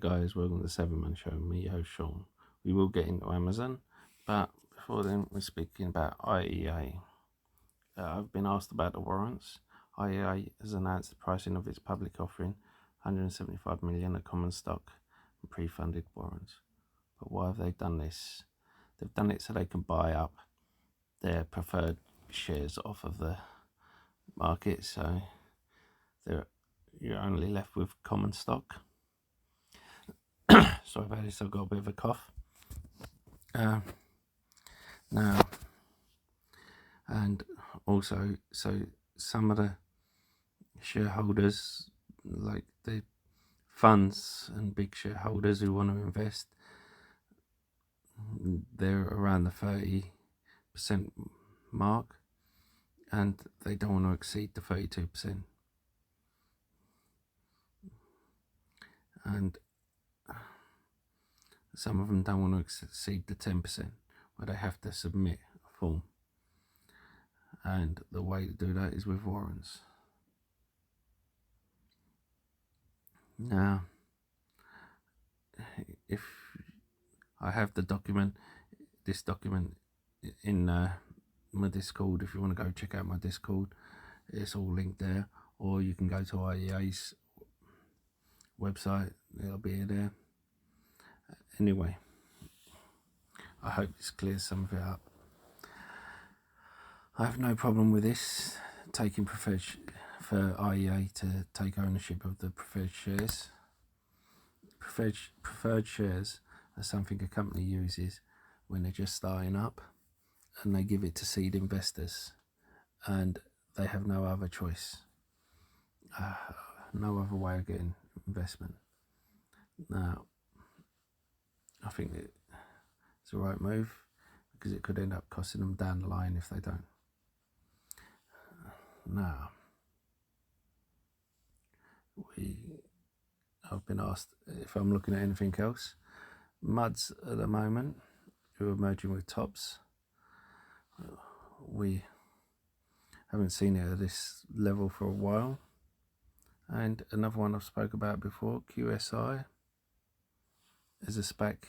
guys, welcome to the SavvyMoneyShow, me, your host Sean. We will get into Amazon, but before then we're speaking about IEA. I've been asked about the warrants. IEA has announced the pricing of its public offering, 175 million of common stock and pre-funded warrants. But why have they done this? They've done it so they can buy up their preferred shares off of the market, so you're only left with common stock. Sorry about this, I've got a bit of a cough. Now, and also, so some of the shareholders, like the funds and big shareholders who want to invest, they're around the 30% mark, and they don't want to exceed the 32%. And some of them don't want to exceed the 10%, where they have to submit a form. And the way to do that is with warrants. Now, if I have this document in my Discord, if you want to go check out my Discord, it's all linked there, or you can go to IEA's website, it'll be there. Anyway, I hope this clears some of it up. I have no problem with this, taking for IEA to take ownership of the preferred shares. Preferred shares are something a company uses when they're just starting up, and they give it to seed investors, and they have no other choice, no other way of getting investment. Now, I think it's the right move, because it could end up costing them down the line if they don't. Now, I've been asked if I'm looking at anything else. Muds at the moment, who are merging with Tops. We haven't seen it at this level for a while. And another one I've spoke about before, QSI, is a SPAC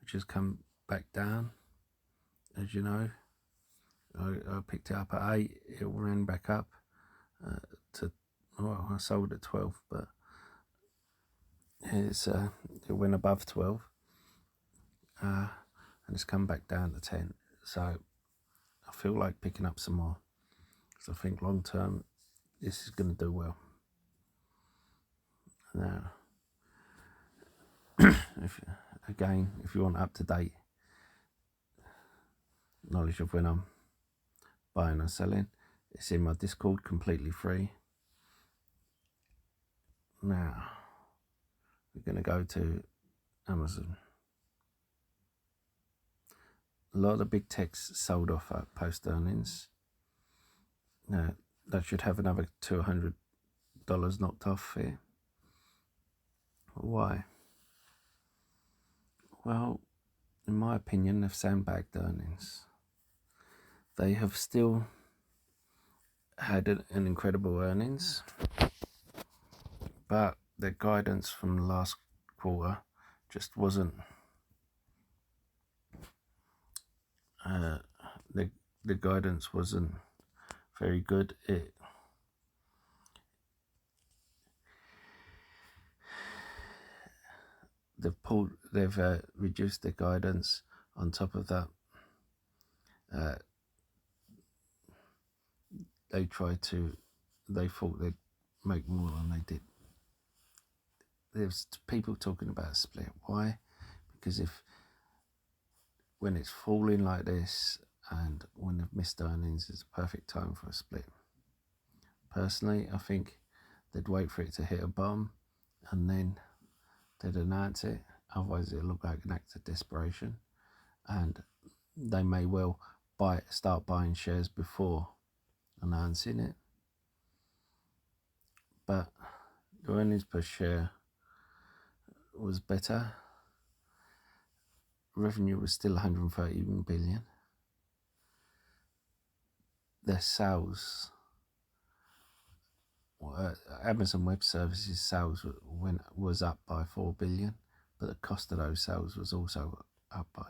which has come back down. As you know, I picked it up at 8, it ran back up I sold at 12, but it went above 12, and it's come back down to 10. So I feel like picking up some more, because I think long term this is going to do well. Now, if you want up to date knowledge of when I'm buying or selling, it's in my Discord, completely free. Now, we're going to go to Amazon. A lot of the big techs sold off at post earnings. Now, that should have another $200 knocked off here. Why? Well, in my opinion, they've sandbagged earnings. They have still had an incredible earnings, but their guidance from the last quarter just wasn't the guidance wasn't very good. They've reduced their guidance. On top of that, they thought they'd make more than they did. There's people talking about a split. Why? Because when it's falling like this and when they've missed earnings, it's a perfect time for a split. Personally, I think they'd wait for it to hit a bottom and then they'd announce it. Otherwise, it'll look like an act of desperation, and they may well start buying shares before announcing it. But the earnings per share was better. Revenue was still 130 billion. Their sales Amazon Web Services sales was up by 4 billion, but the cost of those sales was also up by,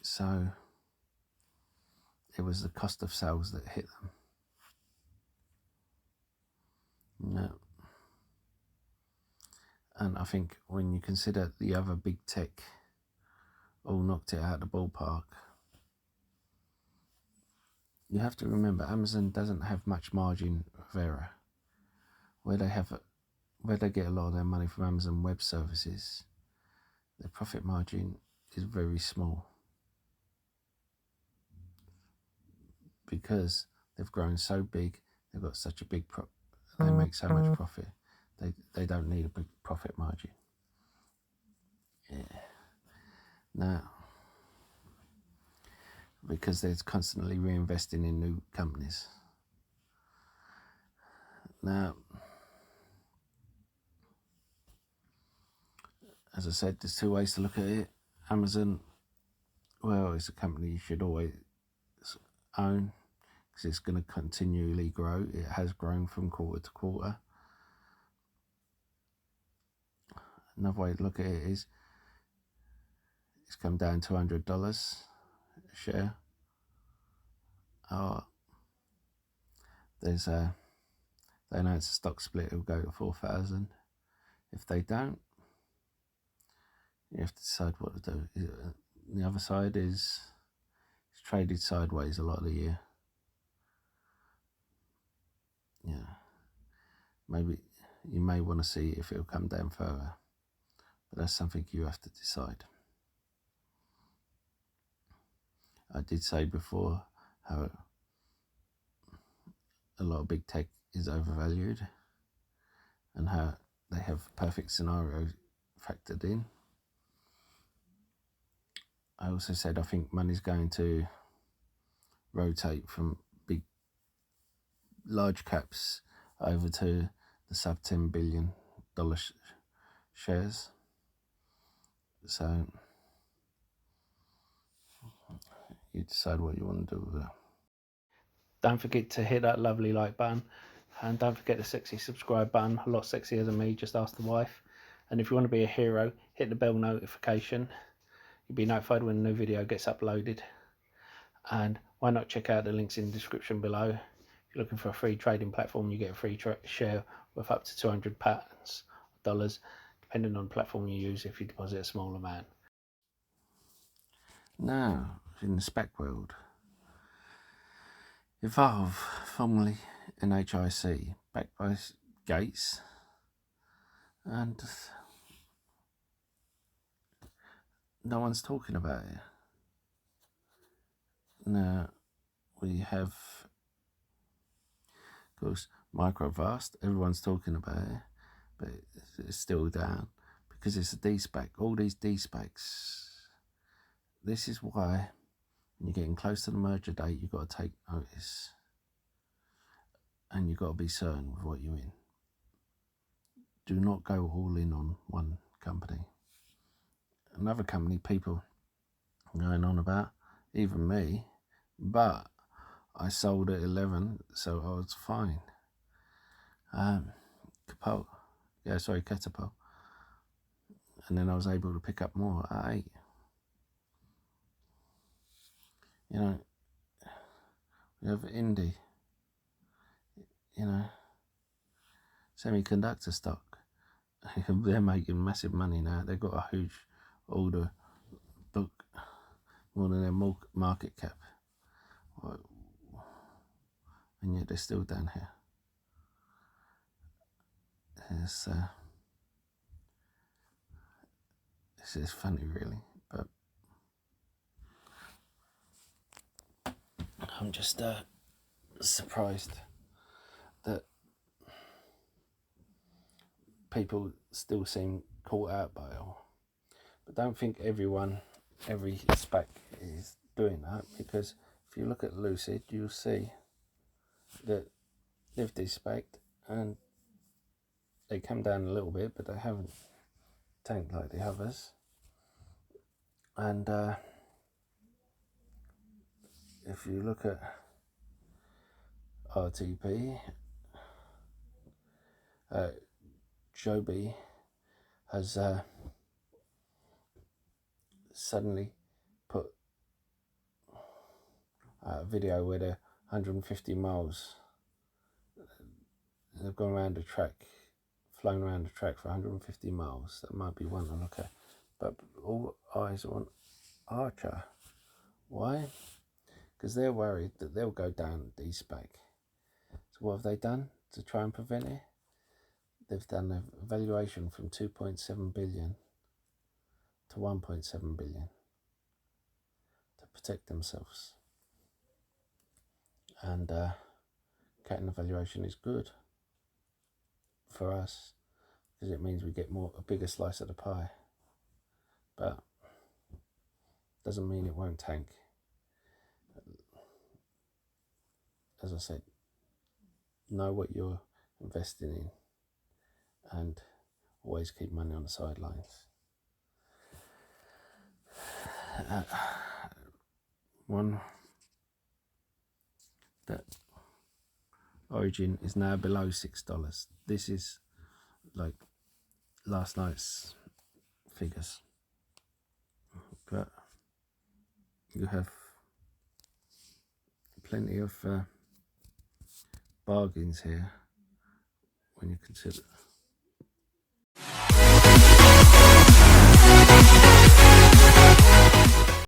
so it was the cost of sales that hit them. No. And I think when you consider the other big tech all knocked it out of the ballpark, you have to remember Amazon doesn't have much margin of error. Where they get a lot of their money from Amazon Web Services, their profit margin is very small because they've grown so big. They've got such a big they make so much profit. They don't need a big profit margin. Yeah. Now, because they're constantly reinvesting in new companies. Now, as I said, there's two ways to look at it. Amazon, well, it's a company you should always own because it's going to continually grow. It has grown from quarter to quarter. Another way to look at it is it's come down to $100 a share. They announced a stock split, it'll go to 4,000. If they don't, you have to decide what to do. The other side is it's traded sideways a lot of the year. Yeah, maybe you may want to see if it'll come down further, but that's something you have to decide. I did say before how a lot of big tech is overvalued and how they have perfect scenarios factored in. I also said I think money's going to rotate from large caps over to the sub $10 billion shares. So you decide what you want to do with it. Don't forget to hit that lovely like button, and don't forget the sexy subscribe button. A lot sexier than me, just ask the wife. And if you want to be a hero, hit the bell notification. You'll be notified when a new video gets uploaded. And why not check out the links in the description below. If you're looking for a free trading platform, you get a free share worth up to $200, depending on the platform you use if you deposit a small amount. Now, in the SPAC world, Evolve, formerly NHIC, backed by Gates, and no one's talking about it. Now, we have, of course, Microvast. Everyone's talking about it, but it's still down because it's a D-SPAC. All these D-SPACs. This is why when you're getting close to the merger date, you've got to take notice. And you've got to be certain with what you're in. Do not go all in on one company. Another company people are going on about, even me, but I sold at 11, so I was fine. Catapult. And then I was able to pick up more at 8. We have Indie, semiconductor stock. They're making massive money now. They've got a huge order book, more than their market cap. And yet they're still down here. This is funny, really, but I'm just surprised that people still seem caught out by it all. But don't think every SPAC is doing that, because if you look at Lucid, you'll see that they've de-SPACed and they come down a little bit, but they haven't tanked like the others. And if you look at RTP. Joby has suddenly put a video where they're 150 miles. They've gone around the track, flown around the track for 150 miles. That might be one to look at. But all eyes are on Archer. Why? Because they're worried that they'll go down de-SPAC. So what have they done to try and prevent it? They've done a valuation from 2.7 billion to 1.7 billion to protect themselves. And cutting the valuation is good for us because it means we get a bigger slice of the pie. But doesn't mean it won't tank. As I said, know what you're investing in and always keep money on the sidelines. One, that Origin is now below $6. This is like last night's figures. But you have plenty of bargains here when you consider